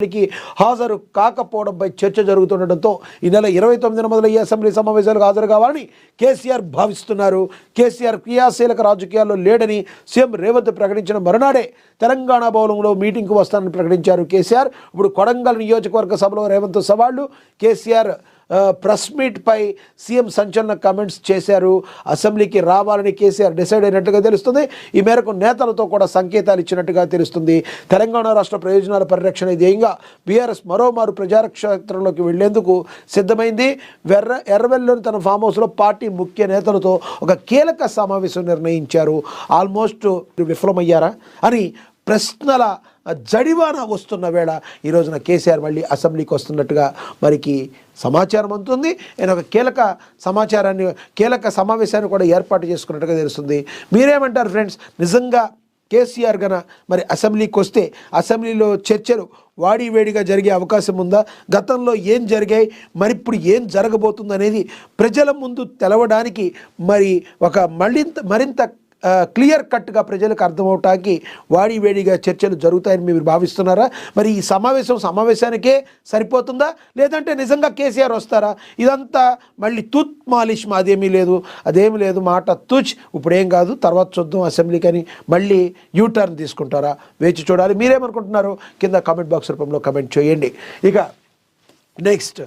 కి హాజరు కాకపోవడంపై చర్చ జరుగుతుండటంతో ఈ నెల 29న మొదలయ్యే అసెంబ్లీ సమావేశాలకు హాజరు కావాలని కేసీఆర్ భావిస్తున్నారు. కేసీఆర్ క్రియాశీలక రాజకీయాల్లో లేడని సీఎం రేవంత్ ప్రకటించిన మరునాడే తెలంగాణ భవనంలో మీటింగ్కు వస్తానని ప్రకటించారు కేసీఆర్. ఇప్పుడు కొడంగల్ నియోజకవర్గ సభలో రేవంత్ సవాళ్లు. కేసీఆర్ ప్రెస్ మీట్ పై సీఎం సంచలన కామెంట్స్ చేశారు. అసెంబ్లీకి రావాలని కేసీఆర్ డిసైడ్ అయినట్టుగా తెలుస్తుంది. ఈ మేరకు నేతలతో కూడా సంకేతాలు ఇచ్చినట్టుగా తెలుస్తుంది. తెలంగాణ రాష్ట్ర ప్రయోజనాల పరిరక్షణ ధ్యేయంగా బీఆర్ఎస్ మరోమారు ప్రజాక్షేత్రంలోకి వెళ్లేందుకు సిద్ధమైంది. ఎర్రవెల్లిలోని తన ఫామ్ హౌస్లో పార్టీ ముఖ్య నేతలతో ఒక కీలక సమావేశం నిర్ణయించారు. ఆల్మోస్ట్ విఫలమయ్యారా అని ప్రశ్నల జడివాన వస్తున్న వేళ ఈ రోజున కేసీఆర్ మళ్ళీ అసెంబ్లీకి వస్తున్నట్టుగా మరికి సమాచారం అందుతుంది. ఆయన ఒక కీలక సమావేశాన్ని కూడా ఏర్పాటు చేసుకున్నట్టుగా తెలుస్తుంది. మీరేమంటారు ఫ్రెండ్స్? నిజంగా కేసీఆర్ గన మరి అసెంబ్లీకి వస్తే అసెంబ్లీలో చర్చలు వాడివేడిగా జరిగే అవకాశం ఉందా? గతంలో ఏం జరిగాయి, మరి ఇప్పుడు ఏం జరగబోతుంది అనేది ప్రజల ముందు తెలవడానికి మరి ఒక మరింత క్లియర్ కట్గా ప్రజలకు అర్థమవటానికి వాడివేడిగా చర్చలు జరుగుతాయని మీరు భావిస్తున్నారా? మరి ఈ సమావేశానికే సరిపోతుందా, లేదంటే నిజంగా కేసీఆర్ వస్తారా? ఇదంతా మళ్ళీ తూత్ మాలిష్ అదేమీ లేదు మాట తుచ్, ఇప్పుడేం కాదు తర్వాత చూద్దాం అసెంబ్లీకి అని మళ్ళీ యూటర్న్ తీసుకుంటారా? వేచి చూడాలి. మీరేమనుకుంటున్నారో కింద కామెంట్ బాక్స్ రూపంలో కామెంట్ చేయండి. ఇక నెక్స్ట్